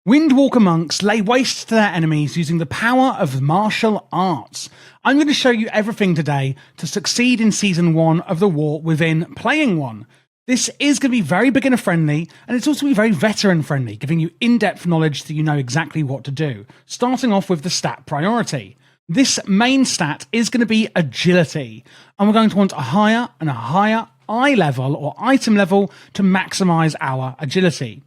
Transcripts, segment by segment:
Windwalker monks lay waste to their enemies using the power of martial arts. I'm going to show you everything today to succeed in Season 1 of the War Within playing one. This is going to be very beginner friendly, and it's also going to be very veteran friendly, giving you in-depth knowledge so you know exactly what to do. Starting off with the stat priority. This main stat is going to be agility, and we're going to want a higher and a higher eye level or item level to maximize our agility.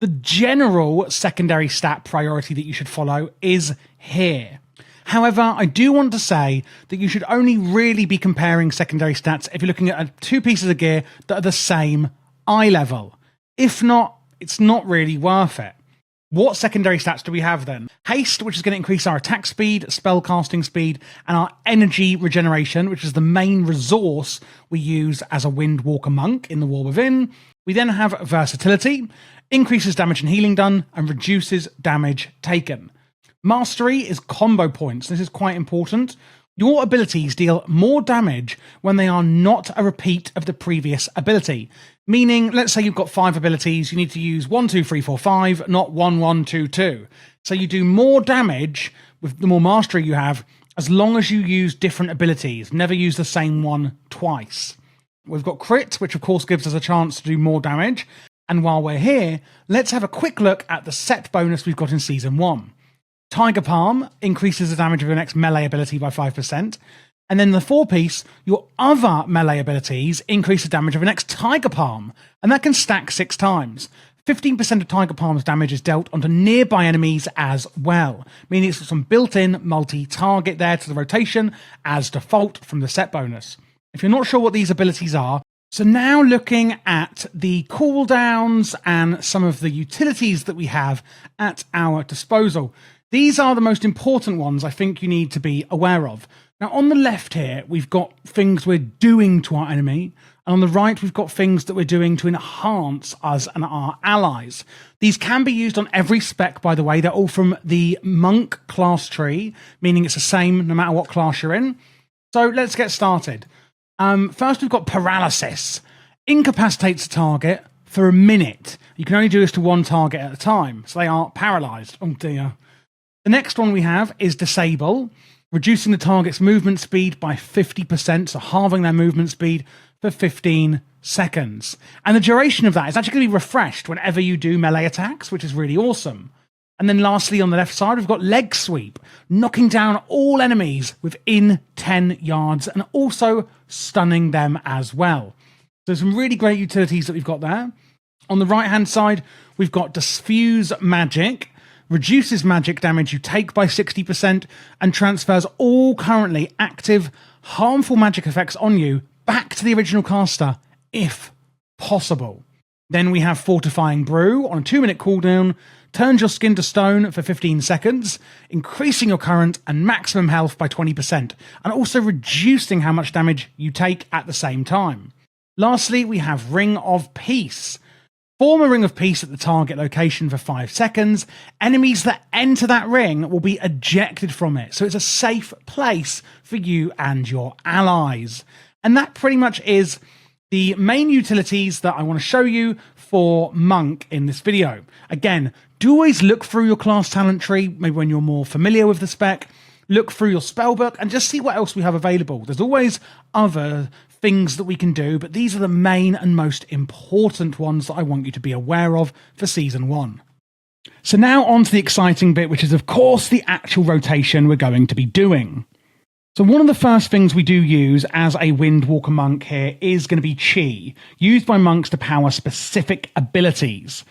The general secondary stat priority that you should follow is here. However, I do want to say that you should only really be comparing secondary stats if you're looking at two pieces of gear that are the same eye level. If not, it's not really worth it. What secondary stats do we have then? Haste, which is going to increase our attack speed, spell casting speed, and our energy regeneration, which is the main resource we use as a Windwalker monk in the War Within. We then have versatility, increases damage and healing done, and reduces damage taken. Mastery is combo points. This is quite important. Your abilities deal more damage when they are not a repeat of the previous ability. Meaning, let's say you've got 5 abilities, you need to use 1, 2, 3, 4, 5, not 1, 1, 2, 2. So you do more damage with the more mastery you have, as long as you use different abilities. Never use the same one twice. We've got crit, which of course gives us a chance to do more damage. And while we're here, let's have a quick look at the set bonus we've got in Season 1. Tiger Palm increases the damage of your next melee ability by 5%. And then the 4-piece, your other melee abilities increase the damage of your next Tiger Palm. And that can stack 6 times. 15% of Tiger Palm's damage is dealt onto nearby enemies as well, meaning it's got some built-in multi-target there to the rotation as default from the set bonus. If you're not sure what these abilities are, so now looking at the cooldowns and some of the utilities that we have at our disposal. These are the most important ones I think you need to be aware of. Now on the left here, we've got things we're doing to our enemy. And on the right, we've got things that we're doing to enhance us and our allies. These can be used on every spec, by the way. They're all from the monk class tree, meaning it's the same no matter what class you're in. So let's get started. First, we've got paralysis. Incapacitates a target for a minute. You can only do this to one target at a time, so they are paralyzed. Oh dear. The next one we have is disable, reducing the target's movement speed by 50%, so halving their movement speed for 15 seconds. And the duration of that is actually going to be refreshed whenever you do melee attacks, which is really awesome. And then lastly, on the left side, we've got leg sweep, knocking down all enemies within 10 yards and also stunning them as well. So some really great utilities that we've got there. On the right-hand side, we've got diffuse magic, reduces magic damage you take by 60% and transfers all currently active harmful magic effects on you back to the original caster, if possible. Then we have Fortifying Brew on a 2-minute cooldown, turns your skin to stone for 15 seconds, increasing your current and maximum health by 20%, and also reducing how much damage you take at the same time. Lastly, we have Ring of Peace. Form a Ring of Peace at the target location for 5 seconds. Enemies that enter that ring will be ejected from it, so it's a safe place for you and your allies. And that pretty much is the main utilities that I want to show you for Monk in this video. Again, do always look through your class talent tree, maybe when you're more familiar with the spec. Look through your spellbook and just see what else we have available. There's always other things that we can do, but these are the main and most important ones that I want you to be aware of for Season 1. So now on to the exciting bit, which is of course the actual rotation we're going to be doing. So one of the first things we do use as a Windwalker monk here is going to be Chi, used by monks to power specific abilities.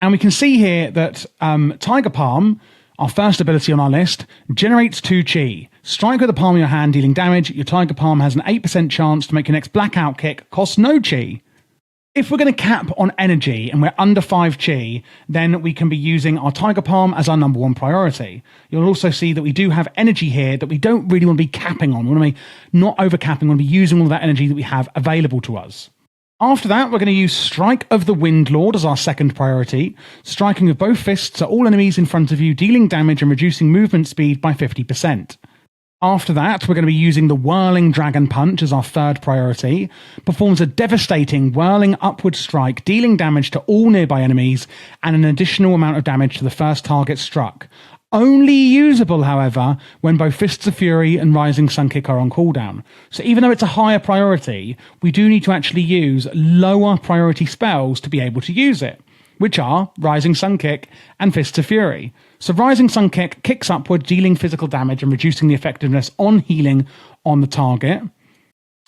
And we can see here that Tiger Palm, our first ability on our list, generates 2 Chi. Strike with the palm of your hand, dealing damage. Your Tiger Palm has an 8% chance to make your next blackout kick, costs no Chi. If we're going to cap on energy and we're under 5 Chi, then we can be using our Tiger Palm as our number 1 priority. You'll also see that we do have energy here that we don't really want to be capping on. We want to be not over-capping, we want to be using all that energy that we have available to us. After that, we're going to use Strike of the Windlord as our second priority, striking with both fists at all enemies in front of you, dealing damage and reducing movement speed by 50%. After that, we're going to be using the Whirling Dragon Punch as our third priority. Performs a devastating whirling upward strike, dealing damage to all nearby enemies and an additional amount of damage to the first target struck. Only usable, however, when both Fists of Fury and Rising Sun Kick are on cooldown. So even though it's a higher priority, we do need to actually use lower priority spells to be able to use it, which are Rising Sun Kick and Fists of Fury. So Rising Sun Kick kicks upward, dealing physical damage and reducing the effectiveness on healing on the target.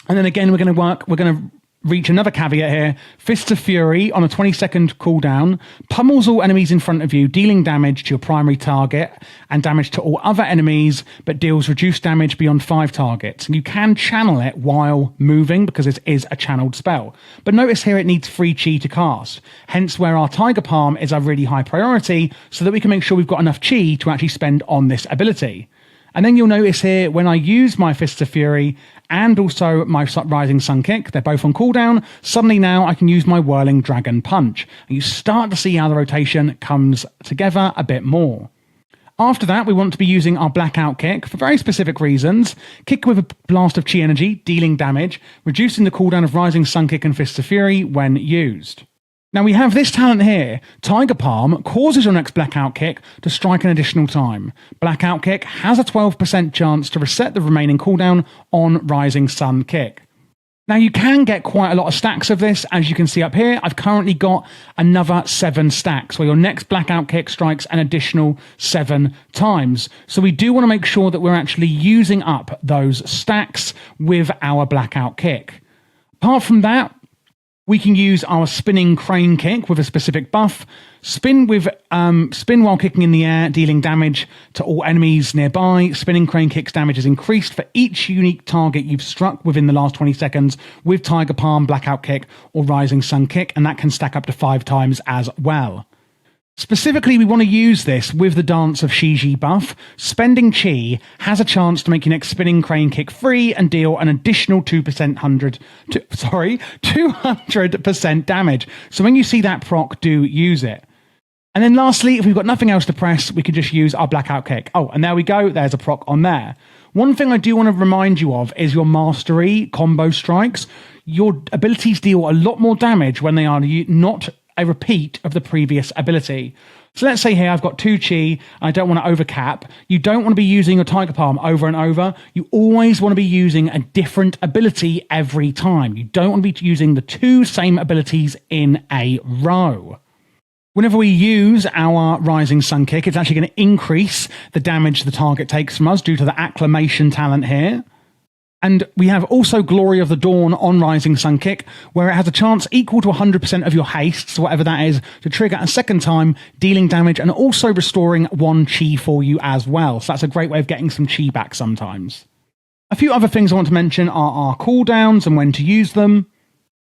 And then again, we're going to reach another caveat here. Fists of Fury on a 20-second cooldown pummels all enemies in front of you, dealing damage to your primary target and damage to all other enemies, but deals reduced damage beyond 5 targets. And you can channel it while moving because it is a channeled spell. But notice here it needs 3 chi to cast, hence where our Tiger Palm is a really high priority so that we can make sure we've got enough chi to actually spend on this ability. And then you'll notice here, when I use my Fists of Fury and also my Rising Sun Kick, they're both on cooldown, suddenly now I can use my Whirling Dragon Punch. And you start to see how the rotation comes together a bit more. After that, we want to be using our Blackout Kick for very specific reasons. Kick with a blast of chi energy, dealing damage, reducing the cooldown of Rising Sun Kick and Fists of Fury when used. Now we have this talent here. Tiger Palm causes your next Blackout Kick to strike an additional time. Blackout Kick has a 12% chance to reset the remaining cooldown on Rising Sun Kick. Now you can get quite a lot of stacks of this. As you can see up here, I've currently got another 7 stacks where your next Blackout Kick strikes an additional 7 times. So we do want to make sure that we're actually using up those stacks with our Blackout Kick. Apart from that, we can use our Spinning Crane Kick with a specific buff. Spin while kicking in the air, dealing damage to all enemies nearby. Spinning Crane Kick's damage is increased for each unique target you've struck within the last 20 seconds with Tiger Palm, Blackout Kick, or Rising Sun Kick, and that can stack up to 5 times as well. Specifically, we want to use this with the Dance of Shiji buff. Spending chi has a chance to make your next Spinning Crane Kick free and deal an additional 200% damage. So when you see that proc, do use it. And then lastly, if we've got nothing else to press, we can just use our Blackout Kick. Oh, and there we go. There's a proc on there. One thing I do want to remind you of is your Mastery combo strikes. Your abilities deal a lot more damage when they are not a repeat of the previous ability. So let's say here I've got 2 chi, I don't want to overcap. You don't want to be using your Tiger Palm over and over. You always want to be using a different ability every time. You don't want to be using the 2 same abilities in a row. Whenever we use our Rising Sun Kick, it's actually going to increase the damage the target takes from us due to the Acclamation talent here. And we have also Glory of the Dawn on Rising Sun Kick, where it has a chance equal to 100% of your hastes, whatever that is, to trigger a second time, dealing damage and also restoring 1 chi for you as well. So that's a great way of getting some chi back sometimes. A few other things I want to mention are our cooldowns and when to use them.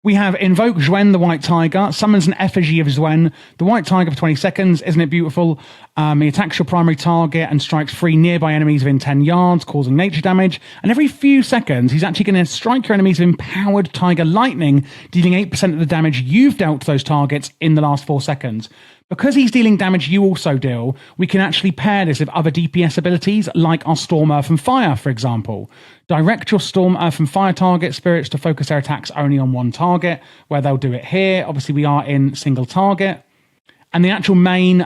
We have Invoke Zhwen, the White Tiger, summons an effigy of Zhwen, the White Tiger, for 20 seconds. Isn't it beautiful? He attacks your primary target and strikes 3 nearby enemies within 10 yards, causing nature damage. And every few seconds, he's actually going to strike your enemies with Empowered Tiger Lightning, dealing 8% of the damage you've dealt to those targets in the last 4 seconds. Because he's dealing damage you also deal, we can actually pair this with other DPS abilities, like our Storm, Earth and Fire, for example. Direct your Storm, Earth and Fire target spirits to focus their attacks only on 1 target, where they'll do it here. Obviously, we are in single target. And the actual main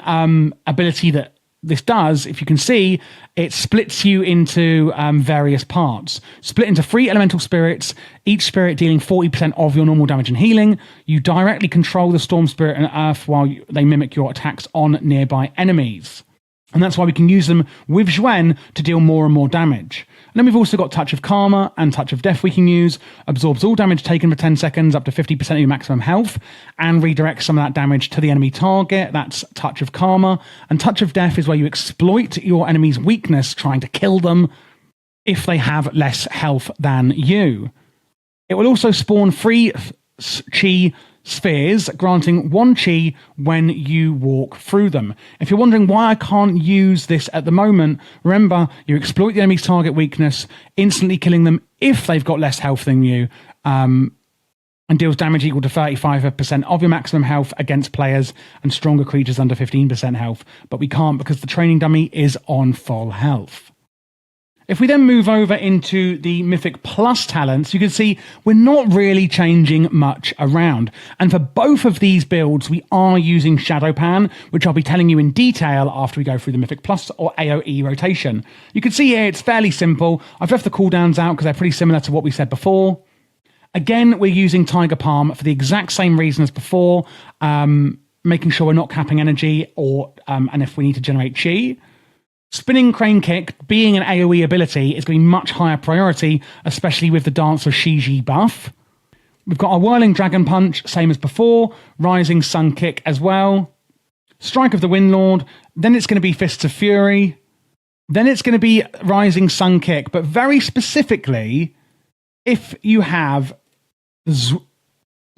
ability that this does, if you can see, it splits you into various parts. Split into 3 elemental spirits, each spirit dealing 40% of your normal damage and healing. You directly control the Storm Spirit and Earth while they mimic your attacks on nearby enemies. And that's why we can use them with Zhwen to deal more and more damage. And then we've also got Touch of Karma and Touch of Death we can use. Absorbs all damage taken for 10 seconds, up to 50% of your maximum health, and redirects some of that damage to the enemy target. That's Touch of Karma. And Touch of Death is where you exploit your enemy's weakness, trying to kill them if they have less health than you. It will also spawn 3 chi spheres, granting 1 chi when you walk through them. If you're wondering why I can't use this at the moment, remember, you exploit the enemy's target weakness, instantly killing them if they've got less health than you, and deals damage equal to 35% of your maximum health against players and stronger creatures under 15% health. But we can't because the training dummy is on full health. If we then move over into the Mythic Plus talents, you can see we're not really changing much around. And for both of these builds, we are using Shado-Pan, which I'll be telling you in detail after we go through the Mythic Plus or AoE rotation. You can see here it's fairly simple. I've left the cooldowns out because they're pretty similar to what we said before. Again, we're using Tiger Palm for the exact same reason as before, making sure we're not capping energy or and if we need to generate chi. Spinning Crane Kick, being an AoE ability, is going to be much higher priority, especially with the Dance of Shiji buff. We've got our Whirling Dragon Punch, same as before. Rising Sun Kick as well. Strike of the Windlord. Then it's going to be Fists of Fury. Then it's going to be Rising Sun Kick. But very specifically, if you have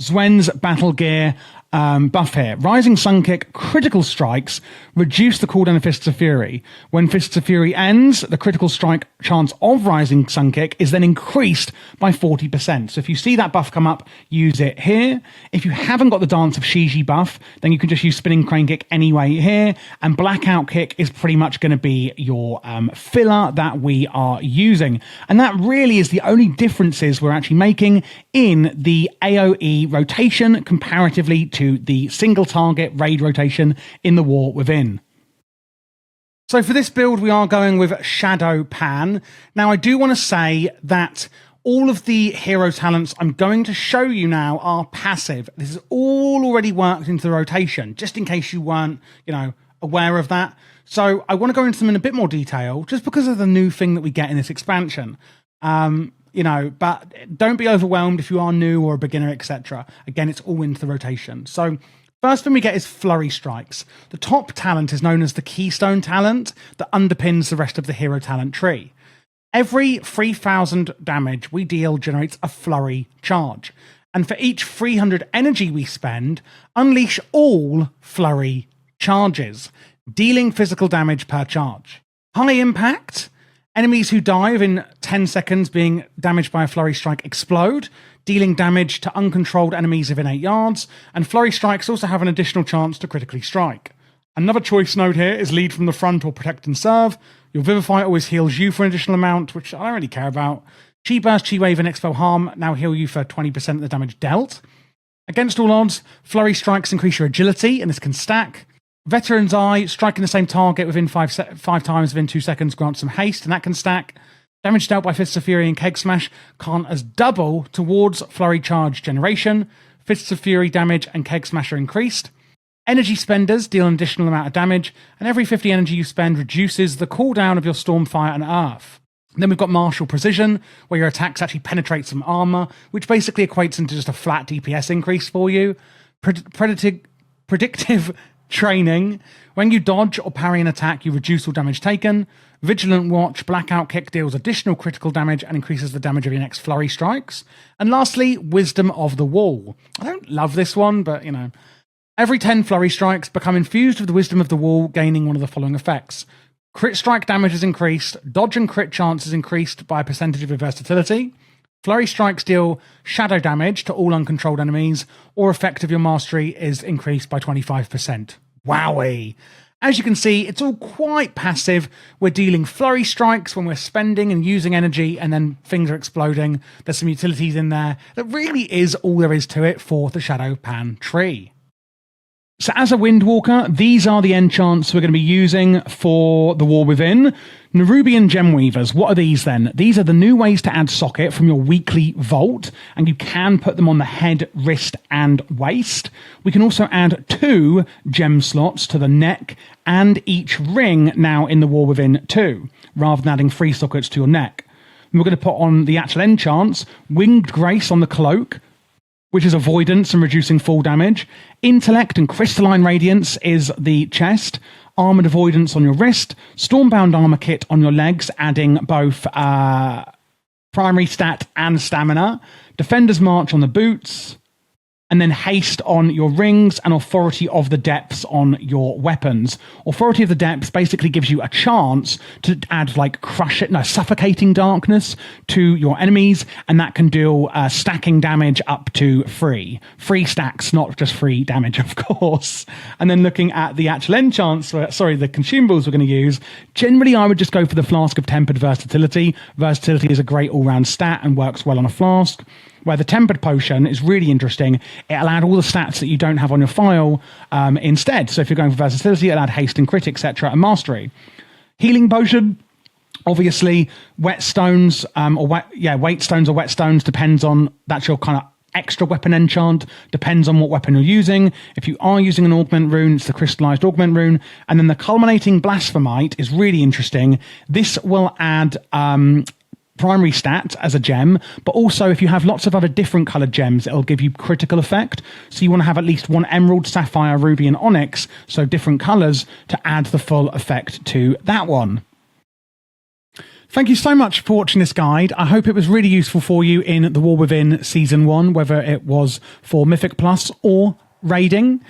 Zwen's Battle Gear buff here. Rising Sun Kick, critical strikes, reduce the cooldown of Fists of Fury. When Fists of Fury ends, the critical strike chance of Rising Sun Kick is then increased by 40%. So if you see that buff come up, use it here. If you haven't got the Dance of Shiji buff, then you can just use Spinning Crane Kick anyway here. And Blackout Kick is pretty much going to be your filler that we are using. And that really is the only differences we're actually making in the AoE rotation comparatively to the single target raid rotation in the War Within. So for this build, we are going with Shado-Pan. Now, I do want to say that all of the hero talents I'm going to show you now are passive. This is all already worked into the rotation, just in case you weren't, aware of that. So I want to go into them in a bit more detail, just because of the new thing that we get in this expansion. But don't be overwhelmed if you are new or a beginner, etc. Again, it's all into the rotation. So first thing we get is Flurry Strikes. The top talent is known as the Keystone talent that underpins the rest of the hero talent tree. Every 3,000 damage we deal generates a Flurry charge. And for each 300 energy we spend, unleash all Flurry charges, dealing physical damage per charge. High impact. Enemies who die within 10 seconds being damaged by a Flurry Strike explode, dealing damage to uncontrolled enemies within 8 yards, and Flurry Strikes also have an additional chance to critically strike. Another choice node here is Lead from the Front or Protect and Serve. Your Vivify always heals you for an additional amount, which I don't really care about. Chi Burst, Chi Wave, and Expel Harm now heal you for 20% of the damage dealt. Against all odds, Flurry Strikes increase your agility, and this can stack. Veteran's Eye, striking the same target within 5 times within 2 seconds grants some haste, and that can stack. Damage dealt by Fists of Fury and Keg Smash can't as double towards Flurry Charge generation. Fists of Fury damage and Keg Smash are increased. Energy Spenders deal an additional amount of damage, and every 50 energy you spend reduces the cooldown of your Stormfire and Earth. Then we've got Martial Precision, where your attacks actually penetrate some armor, which basically equates into just a flat DPS increase for you. Predictive Training. When you dodge or parry an attack, you reduce all damage taken. Vigilant Watch, Blackout Kick deals additional critical damage and increases the damage of your next Flurry Strikes. And lastly, Wisdom of the Wall. I don't love this one, but every 10 Flurry Strikes become infused with the Wisdom of the Wall, gaining one of the following effects. Crit strike damage is increased, dodge and crit chance is increased by a percentage of your versatility. Flurry Strikes deal shadow damage to all uncontrolled enemies, or effect of your mastery is increased by 25%. Wowee! As you can see, it's all quite passive. We're dealing Flurry Strikes when we're spending and using energy, and then things are exploding. There's some utilities in there. That really is all there is to it for the Shado-Pan tree. So as a Windwalker, these are the enchants we're going to be using for the War Within. Nerubian Gemweavers, what are these then? These are the new ways to add socket from your weekly vault, and you can put them on the head, wrist, and waist. We can also add 2 gem slots to the neck and each ring now in the War Within too, rather than adding 3 sockets to your neck. And we're going to put on the actual enchants, Winged Grace on the cloak, which is avoidance and reducing fall damage. Intellect and Crystalline Radiance is the chest. Armored Avoidance on your wrist. Stormbound Armor Kit on your legs, adding both primary stat and stamina. Defender's March on the boots. and then haste on your rings and authority of the depths on your weapons. Authority of the depths basically gives you a chance to add like suffocating darkness to your enemies, and that can deal stacking damage up to 3 stacks, not just 3 damage, of course. And then looking at the actual enchants, the consumables we're going to use, generally I would just go for the Flask of Tempered Versatility. Versatility is a great all-round stat and works well on a flask. Where the Tempered Potion is really interesting. It'll add all the stats that you don't have on your file instead. So if you're going for versatility, it'll add haste and crit, etc., and mastery. Healing Potion, obviously, weight stones or wet stones, depends on, that's your kind of extra weapon enchant, depends on what weapon you're using. If you are using an augment rune, it's the crystallized augment rune. And then the culminating blasphemite is really interesting. This will add primary stat as a gem, but also if you have lots of other different colored gems, it'll give you critical effect. So you want to have at least 1 emerald, sapphire, ruby, and onyx, so different colors, to add the full effect to that one. Thank you so much for watching this guide. I hope it was really useful for you in The War Within Season 1, whether it was for Mythic Plus or raiding.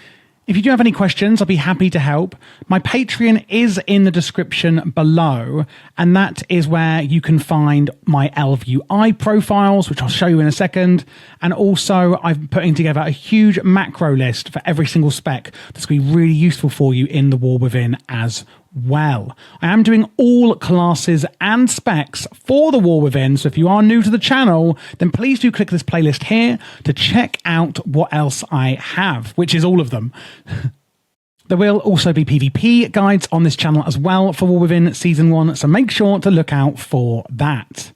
If you do have any questions, I'll be happy to help. My Patreon is in the description below, and that is where you can find my LVUI profiles, which I'll show you in a second. And also, I'm putting together a huge macro list for every single spec that's going to be really useful for you in The War Within as well. I am doing all classes and specs for The War Within, so if you are new to the channel, then please do click this playlist here to check out what else I have, which is all of them. There will also be PvP guides on this channel as well for War Within Season 1, so make sure to look out for that.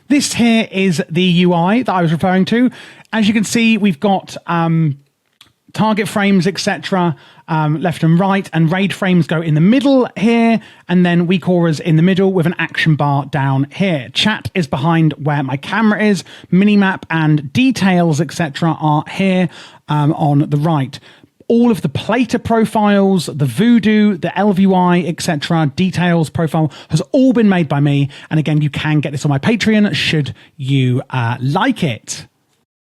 This here is the UI that I was referring to. As you can see, we've got target frames, etc., left and right, and raid frames go in the middle here, and then weak auras in the middle with an action bar down here. Chat is behind where my camera is. Minimap and details, etc., are here on the right. All of the plater profiles, the voodoo, the LVUI, etc., details profile has all been made by me. And again, you can get this on my Patreon should you like it.